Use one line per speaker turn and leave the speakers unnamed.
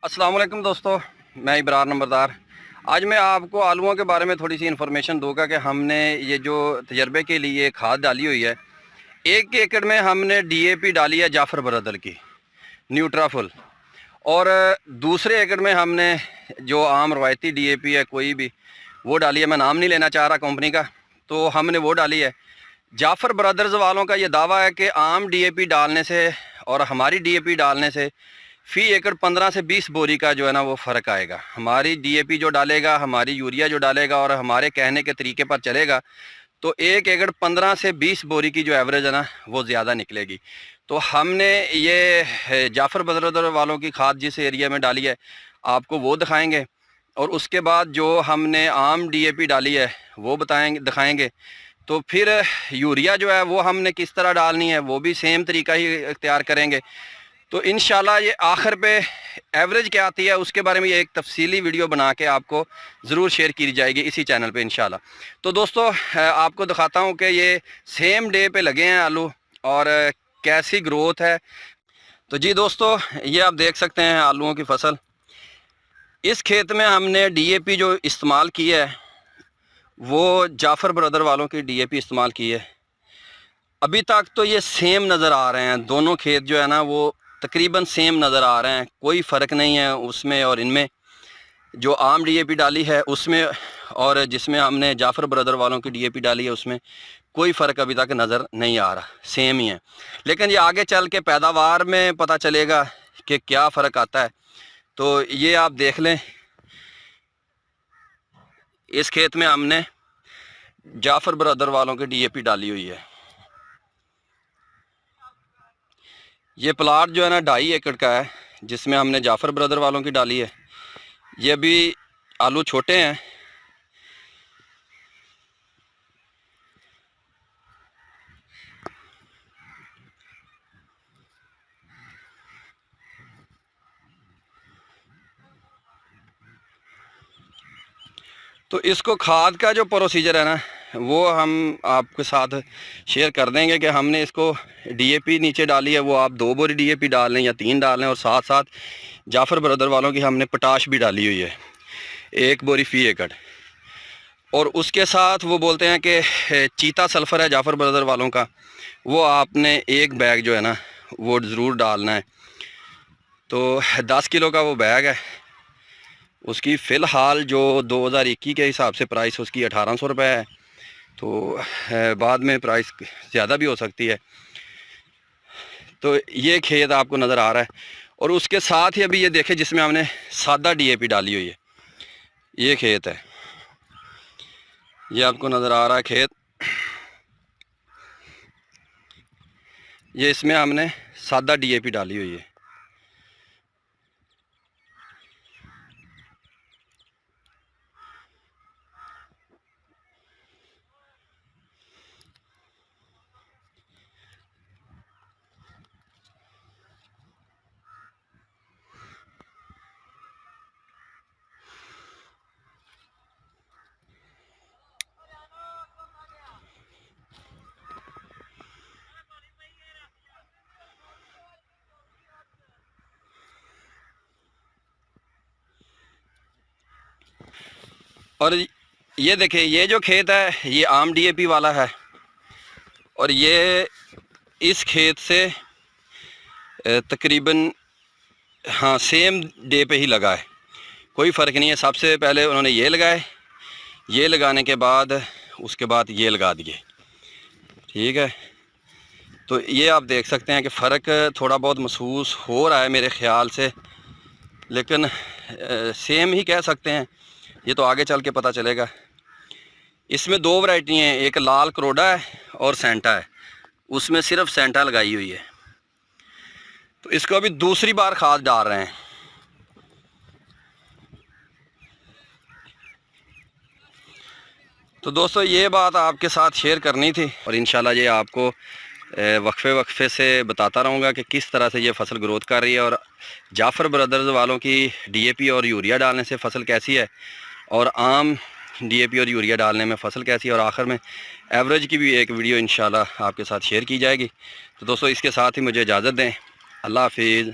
अस्सलाम वालेकुम दोस्तों, मैं इब्रार नंबरदार। आज मैं आपको आलूओं के बारे में थोड़ी सी इन्फॉर्मेशन दूंगा कि हमने ये जो तजर्बे के लिए खाद डाली हुई है, 1 एकड़ में हमने डीएपी डाली है जाफ़र ब्रदर की न्यूट्राफुल, और दूसरे एकड़ में हमने जो आम रवायती डीएपी है कोई भी वो डाली है। मैं नाम नहीं लेना चाह रहा कंपनी का, तो हमने वो डाली है। जाफ़र ब्रदर्स वालों का ये दावा है कि आम डीएपी डालने से और हमारी डीएपी डालने से फ़ी एकड़ 15 से 20 बोरी का जो है ना वो फ़र्क आएगा। हमारी डीएपी जो डालेगा, हमारी यूरिया जो डालेगा और हमारे कहने के तरीके पर चलेगा तो 1 एकड़ 15 से 20 बोरी की जो एवरेज है ना वो ज़्यादा निकलेगी। तो हमने ये जाफ़र ब्रदर वालों की खाद जिस एरिया में डाली है आपको वो दिखाएंगे, और उसके बाद जो हमने आम डीएपी डाली है वो दिखाएंगे। तो फिर यूरिया जो है वो हमने किस तरह डालनी है वो भी सेम तरीका ही इख्तियार करेंगे। तो इंशाल्लाह ये आखिर पे एवरेज क्या आती है उसके बारे में ये एक तफसीली वीडियो बना के आपको ज़रूर शेयर की जाएगी इसी चैनल पे इंशाल्लाह। तो दोस्तों आपको दिखाता हूँ कि ये सेम डे पे लगे हैं आलू और कैसी ग्रोथ है। तो जी दोस्तों, ये आप देख सकते हैं आलूओं की फसल। इस खेत में हमने डीएपी जो इस्तेमाल की है वो जाफ़र ब्रदर वालों की डीएपी इस्तेमाल की है। अभी तक तो ये सेम नज़र आ रहे हैं, दोनों खेत जो है ना वो तकरीबन सेम नज़र आ रहे हैं, कोई फ़र्क नहीं है उसमें और इनमें। जो आम डीएपी डाली है उसमें और जिसमें हमने जाफ़र ब्रदर वालों की डीएपी डाली है उसमें कोई फ़र्क अभी तक नज़र नहीं आ रहा, सेम ही है। लेकिन ये आगे चल के पैदावार में पता चलेगा कि क्या फ़र्क आता है। तो ये आप देख लें, इस खेत में हमने जाफ़र ब्रदर वालों की डीएपी डाली हुई है। ये प्लाट जो है ना 2.5 एकड़ का है जिसमें हमने जाफ़र ब्रदर वालों की डाली है। ये अभी आलू छोटे हैं, तो इसको खाद का जो प्रोसीजर है ना वो हम आपके साथ शेयर कर देंगे कि हमने इसको डीएपी नीचे डाली है, वो आप 2 बोरी डीएपी डाल लें या 3 डाल लें, और साथ साथ जाफ़र ब्रदर वालों की हमने पोटाश भी डाली हुई है 1 बोरी फ़ी एकड़। और उसके साथ वो बोलते हैं कि चीता सल्फ़र है जाफ़र ब्रदर वालों का, वो आपने 1 बैग जो है ना वो ज़रूर डालना है। तो 10 किलो का वो बैग है, उसकी फ़िलहाल जो 2021 के हिसाब से प्राइस उसकी 1800 रुपये है। तो बाद में प्राइस ज़्यादा भी हो सकती है। तो ये खेत आपको नज़र आ रहा है, और उसके साथ ही अभी ये देखें जिसमें हमने सादा डीएपी डाली हुई है, ये खेत है, ये आपको नज़र आ रहा है खेत। ये इसमें हमने सादा डीएपी डाली हुई है। और ये देखिए, ये जो खेत है ये आम डीएपी वाला है, और ये इस खेत से तकरीबन हाँ सेम डे पे ही लगा है, कोई फ़र्क नहीं है। सबसे पहले उन्होंने ये लगाए, ये लगाने के बाद उसके बाद ये लगा दिए, ठीक है। तो ये आप देख सकते हैं कि फ़र्क थोड़ा बहुत महसूस हो रहा है मेरे ख़्याल से, लेकिन सेम ही कह सकते हैं, ये तो आगे चल के पता चलेगा। इसमें 2 वैरायटी हैं, एक लाल करोडा है और सेंटा है, उसमें सिर्फ सेंटा लगाई हुई है। तो इसको अभी दूसरी बार खाद डाल रहे हैं। तो दोस्तों ये बात आपके साथ शेयर करनी थी, और इंशाल्लाह ये आपको वक्फे वक्फे से बताता रहूँगा कि किस तरह से ये फसल ग्रोथ कर रही है, और जाफ़र ब्रदर्स वालों की डीएपी और यूरिया डालने से फसल कैसी है, और आम डीएपी और यूरिया डालने में फसल कैसी है, और आखिर में एवरेज की भी एक वीडियो इंशाल्लाह आपके साथ शेयर की जाएगी। तो दोस्तों इसके साथ ही मुझे इजाज़त दें। अल्लाह हाफिज़।